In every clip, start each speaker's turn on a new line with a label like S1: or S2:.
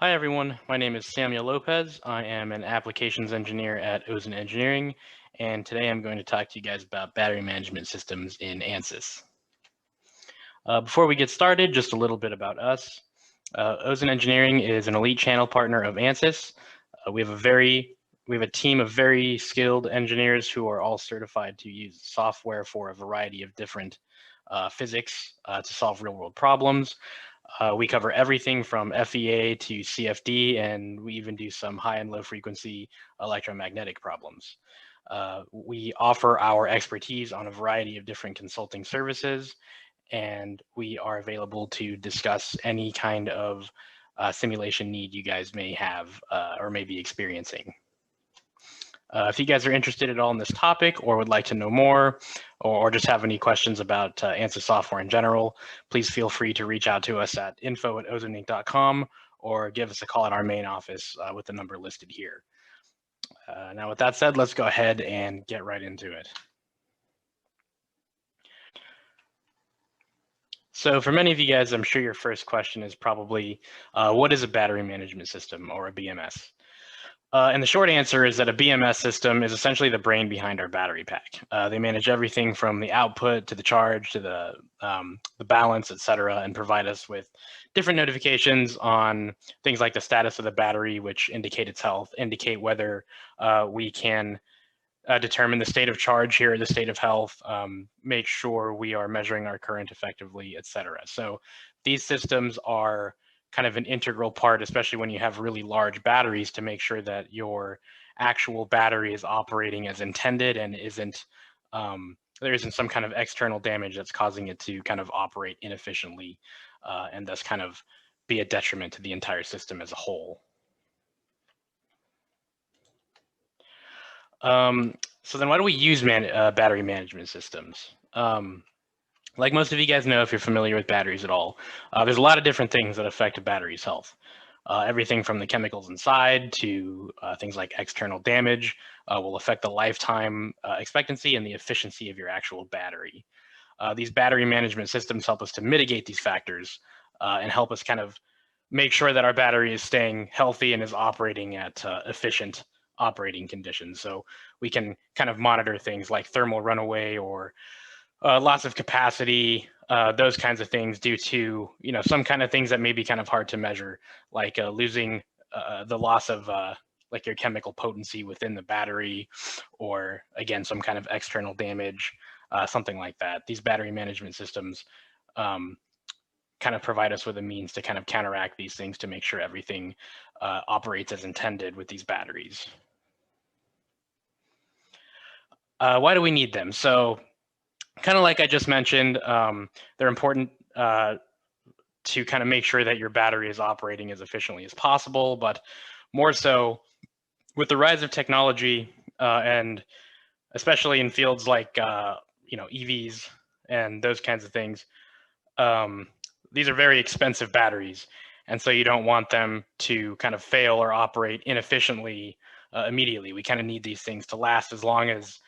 S1: Hi everyone, my name is Samuel Lopez. I am an applications engineer at Ozen Engineering, and today I'm going to talk to you guys about battery management systems in ANSYS. Before we get started, just a little bit about us. Ozen Engineering is an elite channel partner of ANSYS. We have a team of very skilled engineers who are all certified to use software for a variety of different physics to solve real-world problems. We cover everything from FEA to CFD, and we even do some high and low frequency electromagnetic problems. We offer our expertise on a variety of different consulting services, and we are available to discuss any kind of simulation need you guys may have or may be experiencing. If you guys are interested at all in this topic or would like to know more or just have any questions about ANSYS software in general, please feel free to reach out to us at info@ozoninc.com or give us a call at our main office with the number listed here. Now, with that said, let's go ahead and get right into it. So for many of you guys, I'm sure your first question is probably, what is a battery management system or a BMS? And the short answer is that a BMS system is essentially the brain behind our battery pack. They manage everything from the output to the charge to the balance, et cetera, and provide us with different notifications on things like the status of the battery, which indicate its health, indicate whether we can determine the state of charge here, the state of health, make sure we are measuring our current effectively, et cetera. So these systems are kind of an integral part, especially when you have really large batteries, to make sure that your actual battery is operating as intended and there isn't some kind of external damage that's causing it to kind of operate inefficiently and thus kind of be a detriment to the entire system as a whole. So then why do we use battery management systems? Like most of you guys know, if you're familiar with batteries at all, there's a lot of different things that affect a battery's health. Everything from the chemicals inside to things like external damage will affect the lifetime expectancy and the efficiency of your actual battery. These battery management systems help us to mitigate these factors and help us kind of make sure that our battery is staying healthy and is operating at efficient operating conditions. So we can kind of monitor things like thermal runaway or loss of capacity, those kinds of things due to, some kind of things that may be kind of hard to measure, like losing the loss of like your chemical potency within the battery, or again, some kind of external damage, something like that. These battery management systems kind of provide us with a means to kind of counteract these things to make sure everything operates as intended with these batteries. Why do we need them? So kind of like I just mentioned, they're important to kind of make sure that your battery is operating as efficiently as possible, but more so with the rise of technology and especially in fields like EVs and those kinds of things. These are very expensive batteries, and so you don't want them to kind of fail or operate inefficiently immediately. We kind of need these things to last as long as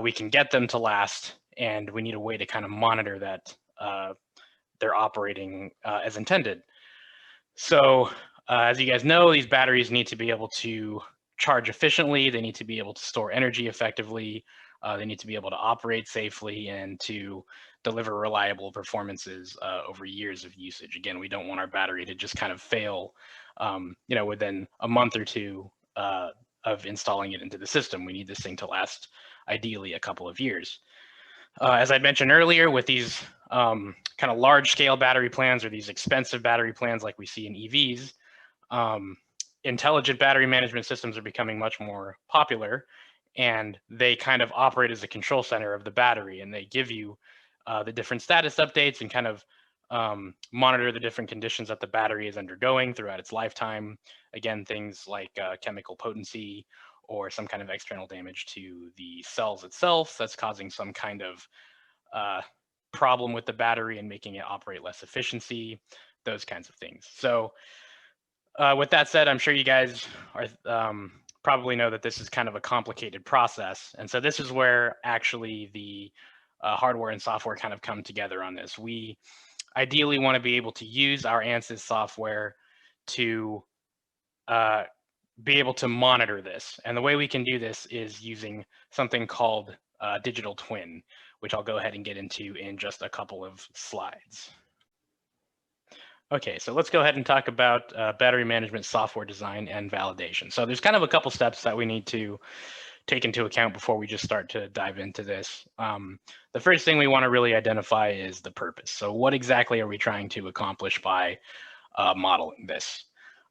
S1: we can get them to last, and we need a way to kind of monitor that they're operating as intended. So as you guys know, these batteries need to be able to charge efficiently. They need to be able to store energy effectively. They need to be able to operate safely and to deliver reliable performances over years of usage. Again, we don't want our battery to just kind of fail, within a month or two of installing it into the system. We need this thing to last ideally a couple of years. As I mentioned earlier, with these kind of large scale battery plans or these expensive battery plans like we see in EVs, intelligent battery management systems are becoming much more popular, and they kind of operate as a control center of the battery, and they give you the different status updates and kind of monitor the different conditions that the battery is undergoing throughout its lifetime. Again, things like chemical potency or some kind of external damage to the cells itself that's causing some kind of problem with the battery and making it operate less efficiency, those kinds of things. So with that said, I'm sure you guys are probably know that this is kind of a complicated process. And so this is where actually the hardware and software kind of come together on this. We ideally want to be able to use our ANSYS software to be able to monitor this. And the way we can do this is using something called digital twin, which I'll go ahead and get into in just a couple of slides. Okay, so let's go ahead and talk about battery management software design and validation. So there's kind of a couple steps that we need to take into account before we just start to dive into this. The first thing we want to really identify is the purpose. So what exactly are we trying to accomplish by modeling this?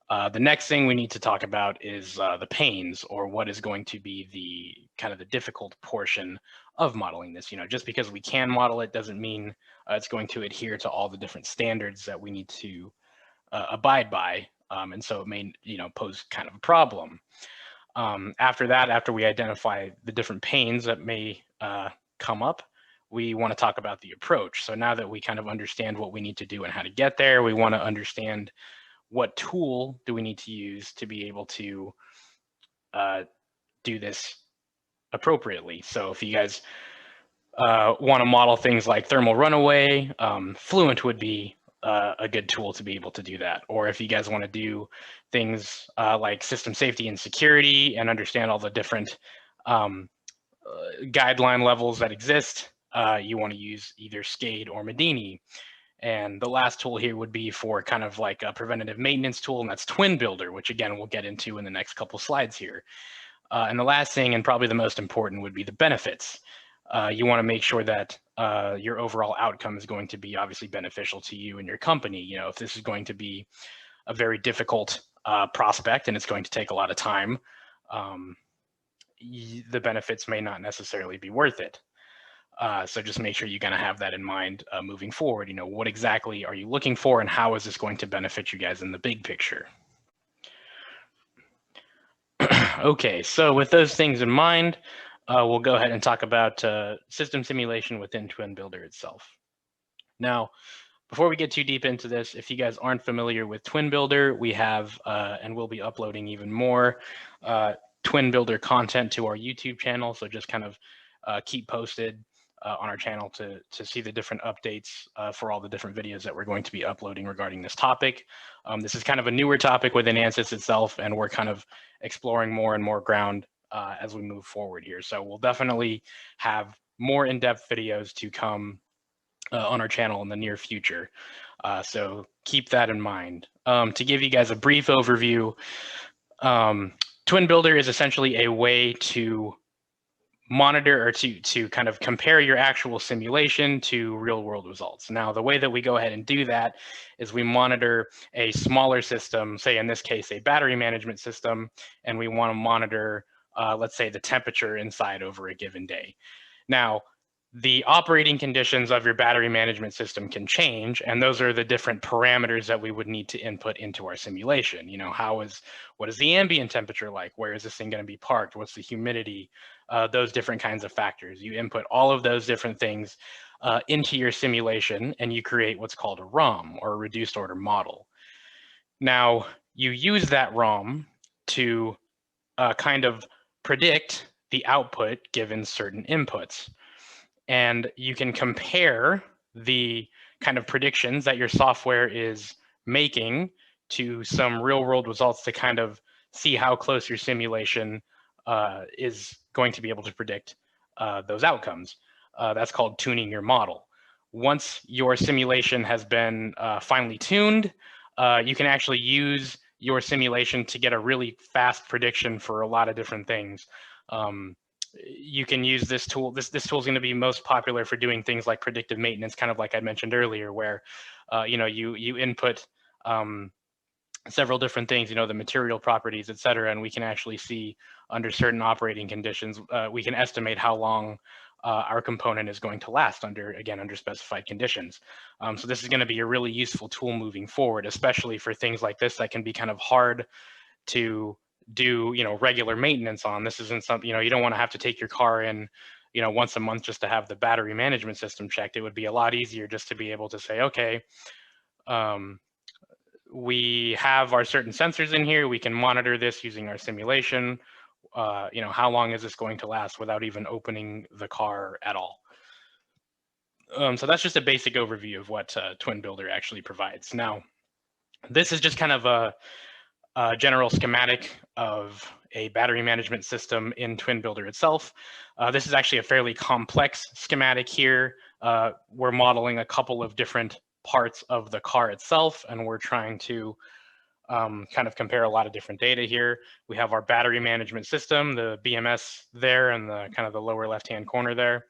S1: The next thing we need to talk about is the pains, or what is going to be the kind of the difficult portion of modeling this. Just because we can model it doesn't mean it's going to adhere to all the different standards that we need to abide by. And so it may, pose kind of a problem. After that, after we identify the different pains that may come up, we want to talk about the approach. So now that we kind of understand what we need to do and how to get there, we want to understand what tool do we need to use to be able to do this appropriately. So if you guys want to model things like thermal runaway, FLUENT would be a good tool to be able to do that. Or if you guys want to do things like system safety and security and understand all the different guideline levels that exist, you want to use either SCADE or Medini. And the last tool here would be for kind of like a preventative maintenance tool, and that's Twin Builder, which again, we'll get into in the next couple slides here. And the last thing, and probably the most important, would be the benefits. You want to make sure that your overall outcome is going to be obviously beneficial to you and your company. If this is going to be a very difficult prospect and it's going to take a lot of time, the benefits may not necessarily be worth it. So just make sure you're going to have that in mind moving forward. What exactly are you looking for, and how is this going to benefit you guys in the big picture? Okay, so with those things in mind, we'll go ahead and talk about system simulation within Twin Builder itself. Now, before we get too deep into this, if you guys aren't familiar with Twin Builder, we have, and we'll be uploading even more Twin Builder content to our YouTube channel. So just kind of keep posted on our channel to see the different updates for all the different videos that we're going to be uploading regarding this topic. This is kind of a newer topic within ANSYS itself, and we're kind of exploring more and more ground as we move forward here. So we'll definitely have more in-depth videos to come on our channel in the near future. So keep that in mind. To give you guys a brief overview, Twin Builder is essentially a way to monitor or to kind of compare your actual simulation to real world results. Now, the way that we go ahead and do that is we monitor a smaller system, say in this case, a battery management system, and we want to monitor, let's say, the temperature inside over a given day. Now, the operating conditions of your battery management system can change, and those are the different parameters that we would need to input into our simulation. What is the ambient temperature like? Where is this thing going to be parked? What's the humidity? Those different kinds of factors. You input all of those different things into your simulation, and you create what's called a ROM, or a reduced order model. Now, you use that ROM to kind of predict the output given certain inputs. And you can compare the kind of predictions that your software is making to some real world results to kind of see how close your simulation is going to be able to predict those outcomes. That's called tuning your model. Once your simulation has been finely tuned, you can actually use your simulation to get a really fast prediction for a lot of different things. You can use this tool. This tool is going to be most popular for doing things like predictive maintenance, kind of like I mentioned earlier, where you input several different things, the material properties, et cetera, and we can actually see under certain operating conditions, we can estimate how long our component is going to last under specified conditions. So this is going to be a really useful tool moving forward, especially for things like this that can be kind of hard to do regular maintenance on. This isn't something, you don't want to have to take your car in once a month just to have the battery management system checked. It would be a lot easier just to be able to say, okay, we have our certain sensors in here, we can monitor this using our simulation. How long is this going to last without even opening the car at all? So that's just a basic overview of what Twin Builder actually provides. Now, this is just kind of general schematic of a battery management system in Twin Builder itself. This is actually a fairly complex schematic here. We're modeling a couple of different parts of the car itself, and we're trying to kind of compare a lot of different data here. We have our battery management system, the BMS there, and the kind of the lower left-hand corner there.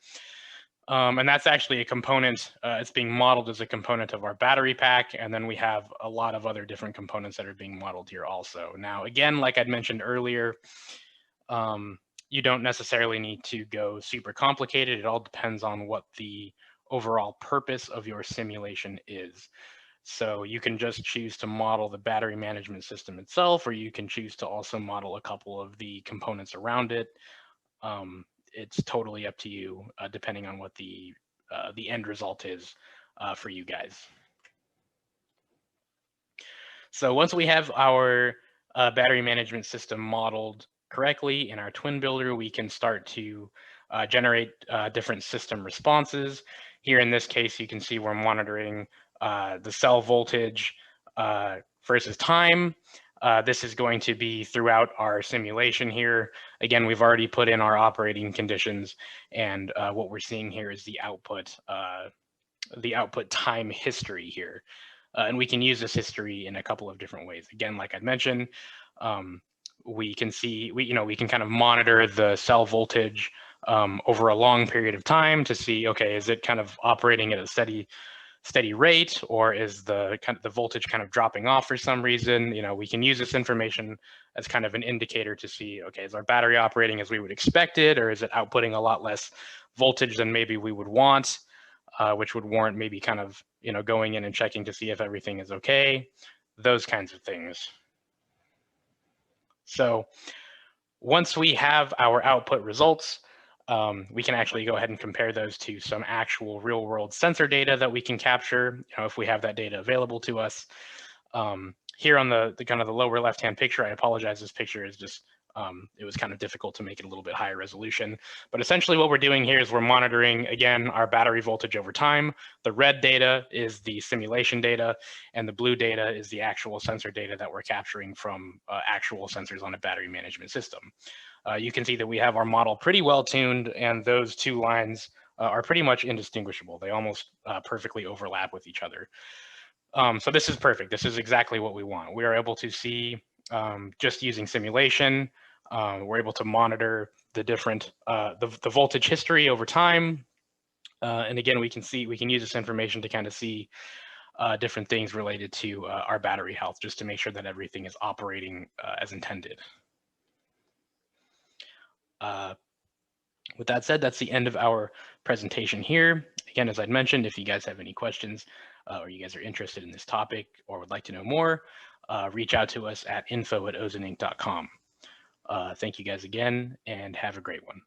S1: And that's actually a component, it's being modeled as a component of our battery pack. And then we have a lot of other different components that are being modeled here also. Now, again, like I'd mentioned earlier, you don't necessarily need to go super complicated. It all depends on what the overall purpose of your simulation is. So you can just choose to model the battery management system itself, or you can choose to also model a couple of the components around it. It's totally up to you, depending on what the end result is for you guys. So once we have our battery management system modeled correctly in our Twin Builder, we can start to generate different system responses. Here in this case, you can see we're monitoring the cell voltage versus time. This is going to be throughout our simulation here. Again, we've already put in our operating conditions, and what we're seeing here is the output time history here. And we can use this history in a couple of different ways. Again, like I mentioned, we can see, we can kind of monitor the cell voltage over a long period of time to see, okay, is it kind of operating at a steady rate, or is the voltage kind of dropping off for some reason? We can use this information as kind of an indicator to see, okay, is our battery operating as we would expect it, or is it outputting a lot less voltage than maybe we would want, which would warrant maybe kind of, going in and checking to see if everything is okay, those kinds of things. So once we have our output results, we can actually go ahead and compare those to some actual real world sensor data that we can capture, if we have that data available to us. Here on the kind of the lower left-hand picture, I apologize, this picture is just, it was kind of difficult to make it a little bit higher resolution. But essentially what we're doing here is we're monitoring, again, our battery voltage over time. The red data is the simulation data, and the blue data is the actual sensor data that we're capturing from actual sensors on a battery management system. You can see that we have our model pretty well tuned, and those two lines are pretty much indistinguishable. They almost perfectly overlap with each other. So this is perfect. This is exactly what we want. We are able to see, just using simulation, we're able to monitor the different, the voltage history over time. And again, we can use this information to kind of see different things related to our battery health, just to make sure that everything is operating as intended. With that said, that's the end of our presentation here. Again, as I'd mentioned, if you guys have any questions or you guys are interested in this topic or would like to know more, reach out to us at info@ozeninc.com. Thank you guys again, and have a great one.